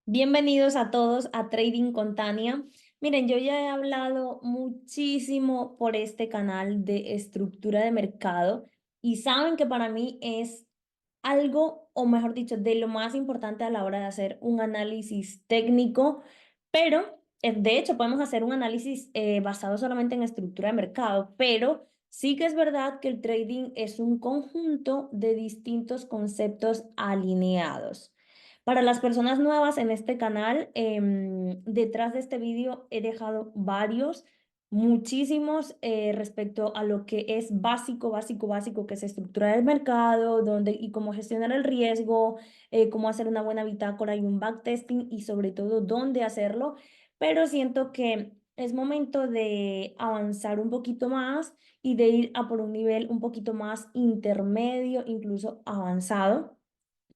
Bienvenidos a todos a Trading con Tania. Miren, yo ya he hablado muchísimo por este canal de estructura de mercado y saben que para mí es algo, o mejor dicho, de lo más importante a la hora de hacer un análisis técnico, pero de hecho podemos hacer un análisis basado solamente en estructura de mercado, pero sí que es verdad que el trading es un conjunto de distintos conceptos alineados. Para las personas nuevas en este canal, detrás de este vídeo he dejado muchísimos respecto a lo que es básico, que es estructurar el mercado, y cómo gestionar el riesgo, cómo hacer una buena bitácora y un backtesting y sobre todo dónde hacerlo. Pero siento que es momento de avanzar un poquito más y de ir a por un nivel un poquito más intermedio, incluso avanzado.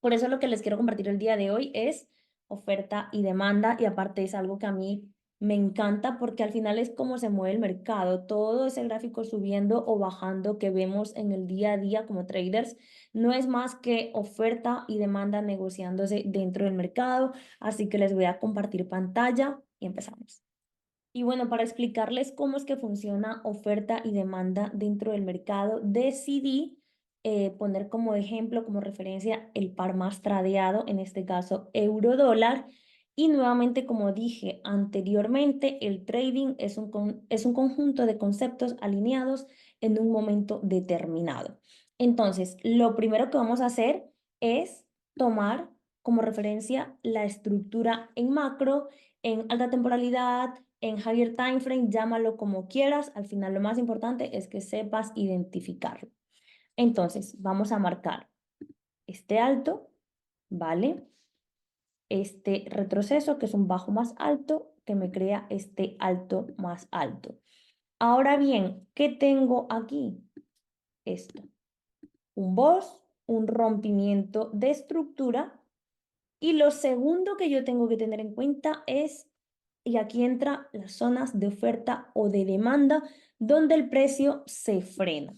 Por eso lo que les quiero compartir el día de hoy es oferta y demanda, y aparte es algo que a mí me encanta porque al final es cómo se mueve el mercado. Todo ese gráfico subiendo o bajando que vemos en el día a día como traders no es más que oferta y demanda negociándose dentro del mercado. Así que les voy a compartir pantalla y empezamos. Y bueno, para explicarles cómo es que funciona oferta y demanda dentro del mercado, decidí poner como ejemplo, como referencia, el par más tradeado, en este caso euro dólar. Y nuevamente, como dije anteriormente, el trading es un conjunto de conceptos alineados en un momento determinado. Entonces, lo primero que vamos a hacer es tomar como referencia la estructura en macro, en alta temporalidad, en higher time frame, llámalo como quieras. Al final lo más importante es que sepas identificarlo. Entonces, vamos a marcar este alto, ¿vale? Este retroceso, que es un bajo más alto, que me crea este alto más alto. Ahora bien, ¿qué tengo aquí? Esto, un boss, un rompimiento de estructura. Y lo segundo que yo tengo que tener en cuenta es, y aquí entra las zonas de oferta o de demanda, donde el precio se frena.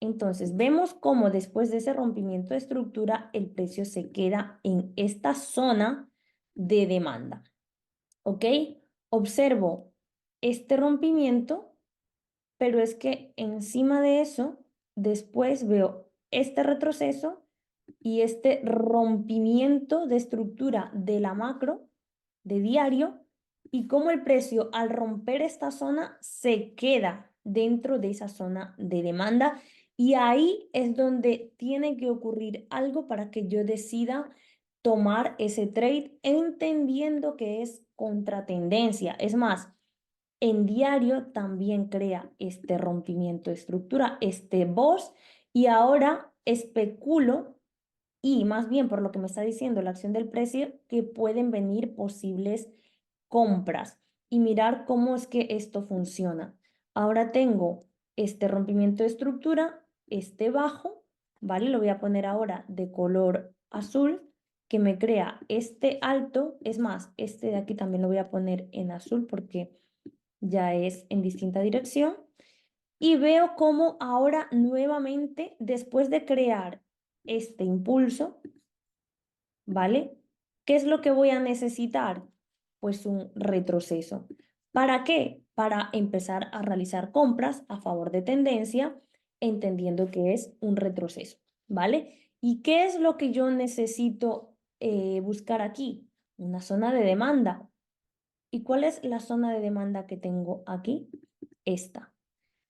Entonces, vemos cómo después de ese rompimiento de estructura, el precio se queda en esta zona de demanda. ¿Ok? Observo este rompimiento, pero es que encima de eso, después veo este retroceso y este rompimiento de estructura de la macro de diario, y cómo el precio al romper esta zona se queda dentro de esa zona de demanda, y ahí es donde tiene que ocurrir algo para que yo decida tomar ese trade entendiendo que es contratendencia. Es más, en diario también crea este rompimiento de estructura, este boss, y ahora especulo, y más bien por lo que me está diciendo la acción del precio, que pueden venir posibles compras. Y mirar cómo es que esto funciona. Ahora tengo este rompimiento de estructura, este bajo, ¿vale? Lo voy a poner ahora de color azul, que me crea este alto. Es más, este de aquí también lo voy a poner en azul porque ya es en distinta dirección. Y veo cómo ahora nuevamente, después de crear este impulso, ¿vale? ¿Qué es lo que voy a necesitar? Pues un retroceso. ¿Para qué? Para empezar a realizar compras a favor de tendencia, entendiendo que es un retroceso, ¿vale? ¿Y qué es lo que yo necesito buscar aquí? Una zona de demanda. ¿Y cuál es la zona de demanda que tengo aquí? Esta.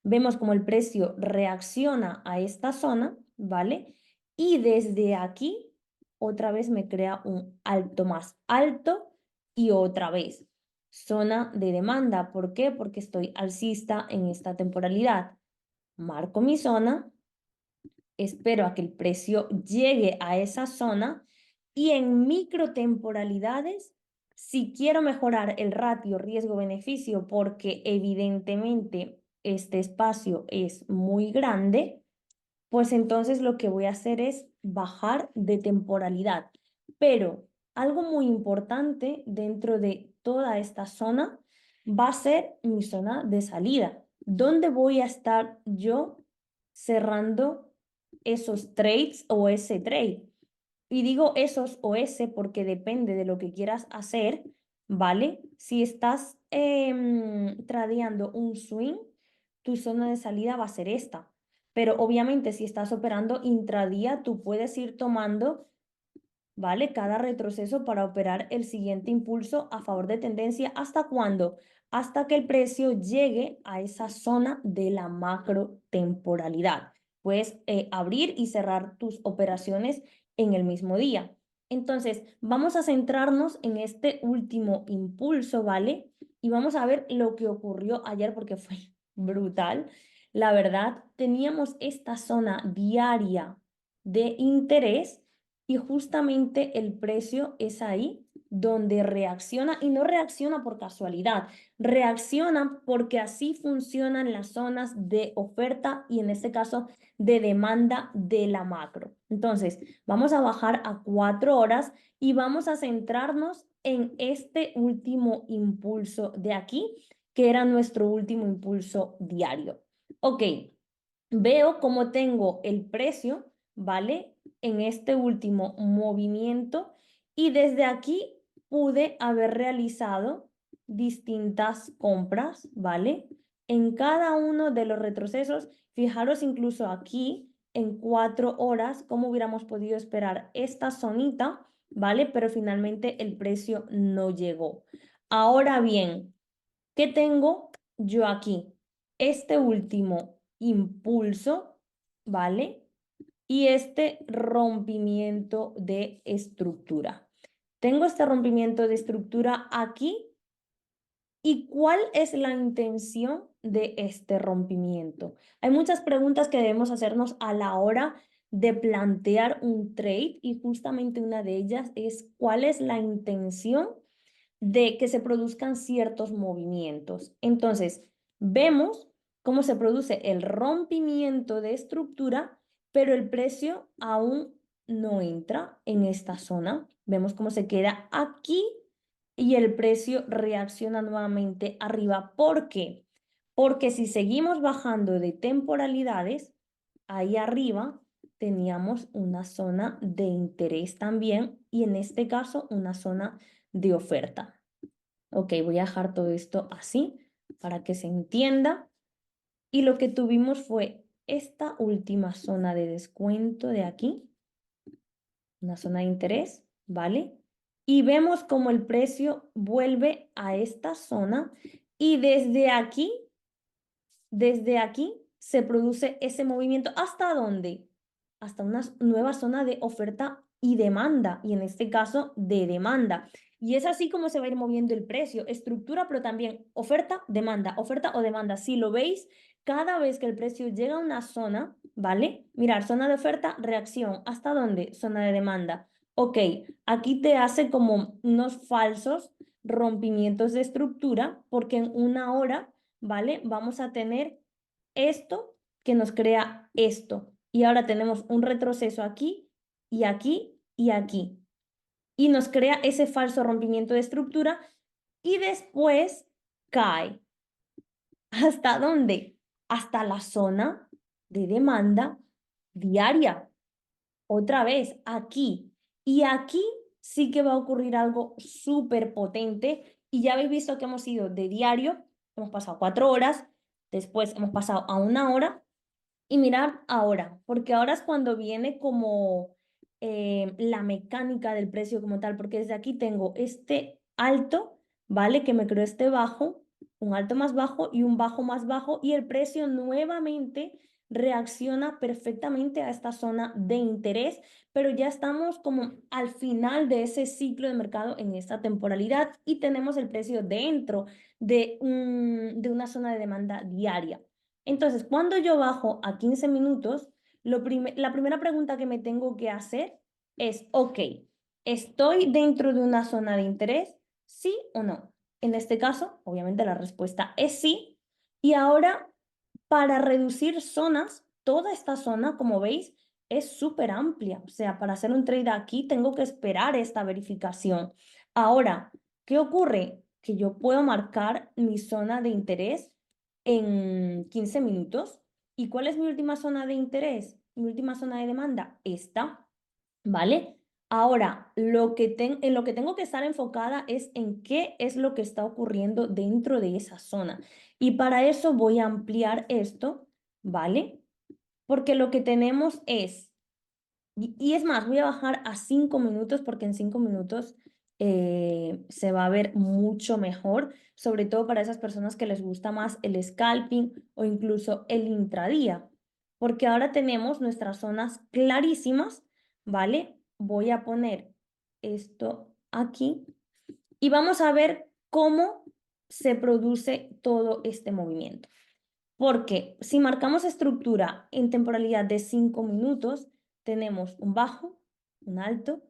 Vemos cómo el precio reacciona a esta zona, ¿vale? Y desde aquí, otra vez me crea un alto más alto, y otra vez zona de demanda. ¿Por qué? Porque estoy alcista en esta temporalidad. Marco mi zona, espero a que el precio llegue a esa zona, y en microtemporalidades, si quiero mejorar el ratio riesgo-beneficio, porque evidentemente este espacio es muy grande, pues entonces lo que voy a hacer es bajar de temporalidad. Pero algo muy importante dentro de toda esta zona va a ser mi zona de salida. ¿Dónde voy a estar yo cerrando esos trades o ese trade? Y digo esos o ese porque depende de lo que quieras hacer, ¿vale? Si estás tradeando un swing, tu zona de salida va a ser esta. Pero obviamente si estás operando intradía, tú puedes ir tomando, ¿vale? Cada retroceso para operar el siguiente impulso a favor de tendencia. ¿Hasta cuándo? Hasta que el precio llegue a esa zona de la macro temporalidad. Puedes abrir y cerrar tus operaciones en el mismo día. Entonces, vamos a centrarnos en este último impulso, ¿vale? Y vamos a ver lo que ocurrió ayer porque fue brutal. La verdad, teníamos esta zona diaria de interés y justamente el precio es ahí donde reacciona y no reacciona por casualidad, reacciona porque así funcionan las zonas de oferta y en este caso de demanda de la macro. Entonces, vamos a bajar a 4 horas y vamos a centrarnos en este último impulso de aquí, que era nuestro último impulso diario. Ok, veo cómo tengo el precio, ¿vale? En este último movimiento y desde aquí pude haber realizado distintas compras, ¿vale? En cada uno de los retrocesos, fijaros incluso aquí en 4 horas, cómo hubiéramos podido esperar esta zonita, ¿vale? Pero finalmente el precio no llegó. Ahora bien, ¿qué tengo yo aquí? Este último impulso, ¿vale? Y este rompimiento de estructura. Tengo este rompimiento de estructura aquí. ¿Y cuál es la intención de este rompimiento? Hay muchas preguntas que debemos hacernos a la hora de plantear un trade y justamente una de ellas es ¿cuál es la intención de que se produzcan ciertos movimientos? Entonces, vemos cómo se produce el rompimiento de estructura, pero el precio aún no entra en esta zona. Vemos cómo se queda aquí y el precio reacciona nuevamente arriba. ¿Por qué? Porque si seguimos bajando de temporalidades, ahí arriba teníamos una zona de interés también y en este caso una zona de oferta. Ok, voy a dejar todo esto así para que se entienda. Y lo que tuvimos fue esta última zona de descuento de aquí, una zona de interés, ¿vale? Y vemos como el precio vuelve a esta zona y desde aquí se produce ese movimiento. ¿Hasta dónde? Hasta una nueva zona de oferta y demanda, y en este caso de demanda. Y es así como se va a ir moviendo el precio, estructura, pero también oferta o demanda. Si lo veis, cada vez que el precio llega a una zona, ¿vale? Mirar, zona de oferta, reacción. ¿Hasta dónde? Zona de demanda. Ok, aquí te hace como unos falsos rompimientos de estructura, porque en una hora, ¿vale? Vamos a tener esto que nos crea esto. Y ahora tenemos un retroceso aquí y aquí y aquí. Y nos crea ese falso rompimiento de estructura y después cae. ¿Hasta dónde? Hasta la zona de demanda diaria. Otra vez, aquí. Y aquí sí que va a ocurrir algo súper potente. Y ya habéis visto que hemos ido de diario, hemos pasado 4 horas, después hemos pasado a 1 hora. Y mirar ahora, porque ahora es cuando viene como la mecánica del precio como tal, porque desde aquí tengo este alto, ¿vale? Que me creó este bajo, un alto más bajo y un bajo más bajo, y el precio nuevamente reacciona perfectamente a esta zona de interés, pero ya estamos como al final de ese ciclo de mercado en esta temporalidad y tenemos el precio dentro de una zona de demanda diaria. Entonces, cuando yo bajo a 15 minutos, la primera pregunta que me tengo que hacer es, ok, ¿estoy dentro de una zona de interés? ¿Sí o no? En este caso, obviamente la respuesta es sí. Y ahora, para reducir zonas, toda esta zona, como veis, es súper amplia. O sea, para hacer un trade aquí tengo que esperar esta verificación. Ahora, ¿qué ocurre? Que yo puedo marcar mi zona de interés en 15 minutos. ¿Y cuál es mi última zona de interés? Mi última zona de demanda, esta, ¿vale? Ahora, en lo que tengo que estar enfocada es en qué es lo que está ocurriendo dentro de esa zona. Y para eso voy a ampliar esto, ¿vale? Porque lo que tenemos es, y es más, voy a bajar a 5 minutos porque en 5 minutos se va a ver mucho mejor, sobre todo para esas personas que les gusta más el scalping o incluso el intradía, porque ahora tenemos nuestras zonas clarísimas, ¿vale? Voy a poner esto aquí y vamos a ver cómo se produce todo este movimiento. Porque si marcamos estructura en temporalidad de 5 minutos, tenemos un bajo, un alto,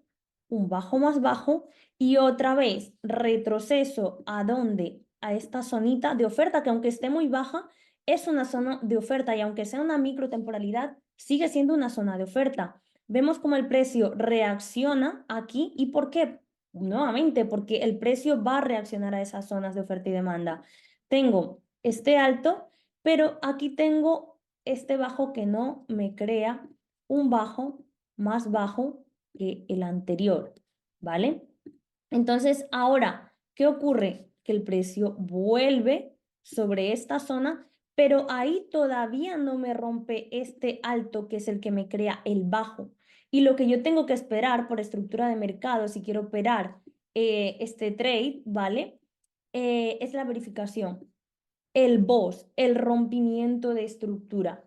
un bajo más bajo y otra vez retroceso a donde, a esta zonita de oferta que aunque esté muy baja, es una zona de oferta y aunque sea una microtemporalidad, sigue siendo una zona de oferta. Vemos cómo el precio reacciona aquí y ¿por qué? Nuevamente, porque el precio va a reaccionar a esas zonas de oferta y demanda. Tengo este alto, pero aquí tengo este bajo que no me crea un bajo más bajo que el anterior, ¿vale? Entonces, ahora, ¿qué ocurre? Que el precio vuelve sobre esta zona, pero ahí todavía no me rompe este alto que es el que me crea el bajo. Y lo que yo tengo que esperar por estructura de mercado, si quiero operar este trade, ¿vale? Es la verificación, el BOS, el rompimiento de estructura.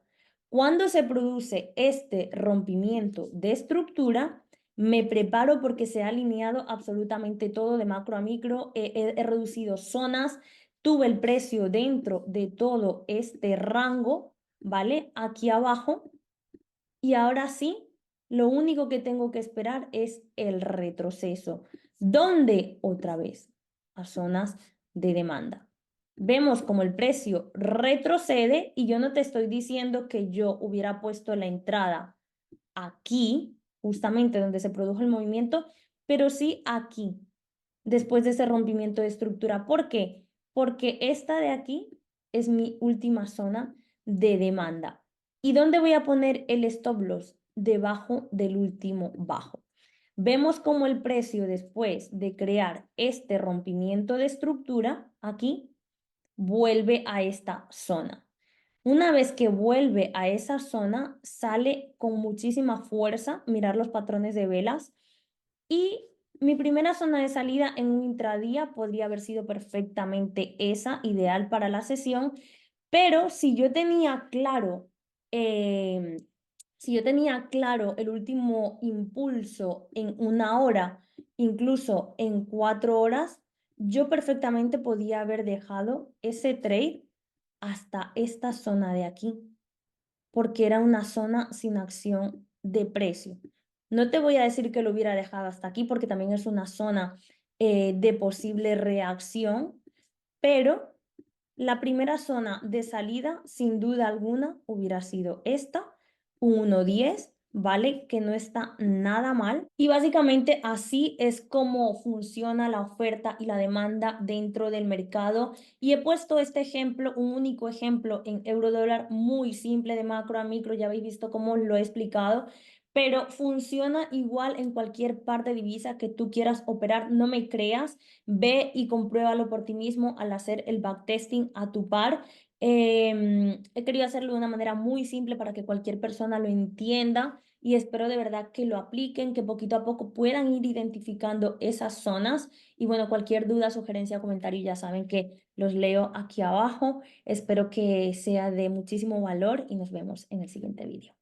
Cuando se produce este rompimiento de estructura, me preparo porque se ha alineado absolutamente todo de macro a micro, he reducido zonas, tuve el precio dentro de todo este rango, ¿vale? Aquí abajo. Y ahora sí, lo único que tengo que esperar es el retroceso. ¿Dónde? Otra vez, a zonas de demanda. Vemos como el precio retrocede y yo no te estoy diciendo que yo hubiera puesto la entrada aquí, justamente donde se produjo el movimiento, pero sí aquí, después de ese rompimiento de estructura. ¿Por qué? Porque esta de aquí es mi última zona de demanda. ¿Y dónde voy a poner el stop loss? Debajo del último bajo. Vemos como el precio después de crear este rompimiento de estructura aquí vuelve a esta zona. Una vez que vuelve a esa zona, sale con muchísima fuerza, mirar los patrones de velas. Y mi primera zona de salida en un intradía podría haber sido perfectamente esa, ideal para la sesión, pero eh, si yo tenía claro el último impulso en 1 hora, incluso en 4 horas, yo perfectamente podía haber dejado ese trade hasta esta zona de aquí, porque era una zona sin acción de precio. No te voy a decir que lo hubiera dejado hasta aquí, porque también es una zona de posible reacción, pero la primera zona de salida, sin duda alguna, hubiera sido esta, un 1.10, ¿vale? Que no está nada mal. Y básicamente así es como funciona la oferta y la demanda dentro del mercado. Y he puesto este ejemplo, un único ejemplo en euro-dólar muy simple de macro a micro, ya habéis visto cómo lo he explicado, pero funciona igual en cualquier par de divisa que tú quieras operar. No me creas, ve y compruébalo por ti mismo al hacer el backtesting a tu par. He querido hacerlo de una manera muy simple para que cualquier persona lo entienda y espero de verdad que lo apliquen, que poquito a poco puedan ir identificando esas zonas. Y bueno, cualquier duda, sugerencia o comentario ya saben que los leo aquí abajo. Espero que sea de muchísimo valor y nos vemos en el siguiente vídeo.